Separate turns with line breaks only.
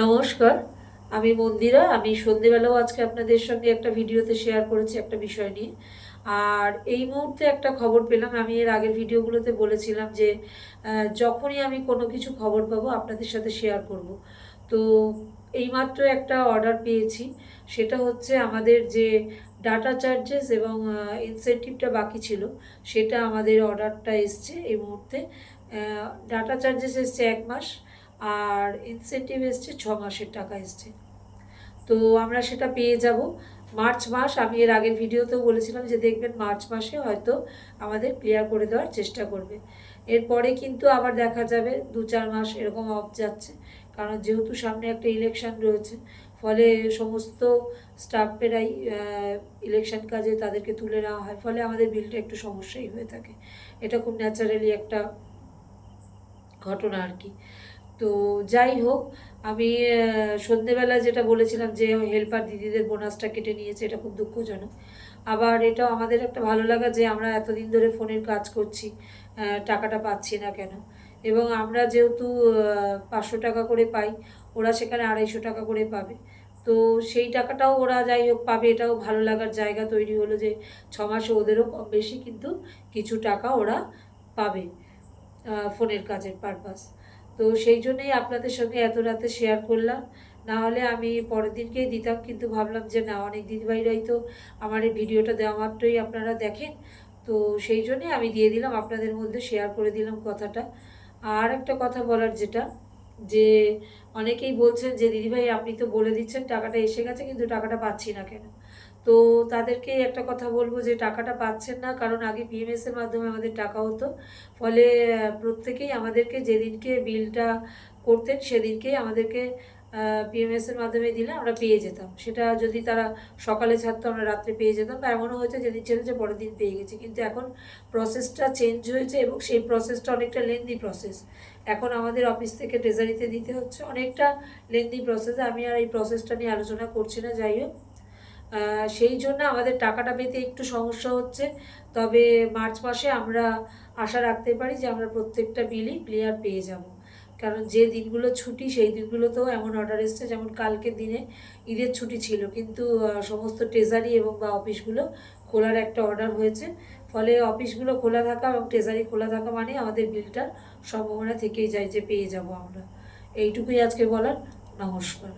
নমস্কার, আমি মন্দিরা। আমি সন্ধেবেলাও আজকে আপনাদের সঙ্গে একটা ভিডিওতে শেয়ার করেছি একটা বিষয় নিয়ে। আর এই মুহূর্তে একটা খবর পেলাম। আমি এর আগের ভিডিওগুলোতে বলেছিলাম যে যখনই আমি কোনো কিছু খবর পাবো আপনাদের সাথে শেয়ার করব। তো এইমাত্র একটা অর্ডার পেয়েছি। সেটা হচ্ছে আমাদের যে ডাটা চার্জেস এবং ইনসেন্টিভটা বাকি ছিল, সেটা আমাদের অর্ডারটা এসছে এই মুহূর্তে। ডাটা চার্জেস এসছে 1 মাস, আর ইনসেন্টিভ এসছে 6 মাসের টাকা এসছে। তো আমরা সেটা পেয়ে যাব মার্চ মাস। আমি এর আগের ভিডিওতেও বলেছিলাম যে দেখবেন মার্চ মাসে হয়তো আমাদের ক্লিয়ার করে দেওয়ার চেষ্টা করবে। এরপরে কিন্তু আবার দেখা যাবে 2-4 মাস এরকম অফ যাচ্ছে, কারণ যেহেতু সামনে একটা ইলেকশন রয়েছে, ফলে সমস্ত স্টাফেরাই ইলেকশন কাজে তাদেরকে তুলে নেওয়া হয়, ফলে আমাদের বিলটা একটু সমস্যাই হয়ে থাকে। এটা খুব ন্যাচারালি একটা ঘটনা আর কি। তো যাই হোক, আমি সন্ধেবেলা যেটা বলেছিলাম যে হেল্পার দিদিদের বোনাসটা কেটে নিয়েছে, এটা খুব দুঃখজনক। আবার এটাও আমাদের একটা ভালো লাগা যে আমরা এতদিন ধরে ফোনের কাজ করছি, টাকাটা পাচ্ছি না কেন। এবং আমরা যেহেতু 500 টাকা করে পাই, ওরা সেখানে 250 টাকা করে পাবে। তো সেই টাকাটাও ওরা যাই হোক পাবে, এটাও ভালো লাগার জায়গা তৈরি হলো যে 6 মাসে ওদেরও কম বেশি কিন্তু কিছু টাকা ওরা পাবে ফোনের কাজের পারপাস। তো সেই জন্যই আপনাদের সঙ্গে এত রাতে শেয়ার করলাম। না হলে আমি পরের দিনকেই দিতাম, কিন্তু ভাবলাম যে না, অনেক দিদিভাইরাই তো আমার এই ভিডিওটা দেওয়া মাত্রই আপনারা দেখেন, তো সেই জন্যই আমি দিয়ে দিলাম, আপনাদের মধ্যে শেয়ার করে দিলাম কথাটা। আর একটা কথা বলার যেটা, যে অনেকেই বলছেন যে দিদিভাই আপনি তো বলে দিচ্ছেন টাকাটা এসে গেছে, কিন্তু টাকাটা পাচ্ছি না কেন। তো তাদেরকে একটা কথা বলবো যে টাকাটা পাচ্ছেন না কারণ আগে পিএমএসের মাধ্যমে আমাদের টাকা হতো। ফলে প্রত্যেকেই আমাদেরকে যেদিনকে বিলটা করতেন সেদিনকেই আমাদেরকে পিএমএসের মাধ্যমে দিলে আমরা পেয়ে যেতাম। সেটা যদি তারা সকালে ছাড়তো আমরা রাত্রে পেয়ে যেতাম, বা এমনও হয়েছে যেদিন ছেড়েছে পরের দিন পেয়ে গেছি। কিন্তু এখন প্রসেসটা চেঞ্জ হয়েছে এবং সেই প্রসেসটা অনেকটা লেন্দি প্রসেস। এখন আমাদের অফিস থেকে ট্রেজারিতে দিতে হচ্ছে, অনেকটা লেন্দি প্রসেস। আমি আর এই প্রসেসটা নিয়ে আলোচনা করছি না, যাই হোক। সেই জন্য আমাদের টাকাটা পেতে একটু সমস্যা হচ্ছে। তবে মার্চ মাসে আমরা আশা রাখতে পারি যে আমরা প্রত্যেকটা বিলই ক্লিয়ার পেয়ে যাব। কারণ যে দিনগুলো ছুটি সেই দিনগুলোতেও এমন অর্ডার এসছে, যেমন কালকের দিনে ঈদের ছুটি ছিল, কিন্তু সমস্ত ট্রেজারি এবং বা অফিসগুলো খোলার একটা অর্ডার হয়েছে। ফলে অফিসগুলো খোলা থাকা এবং ট্রেজারি খোলা থাকা মানে আমাদের বিলটার সম্ভাবনা থেকেই যায় যে পেয়ে যাব আমরা। এইটুকুই আজকে বলার। নমস্কার।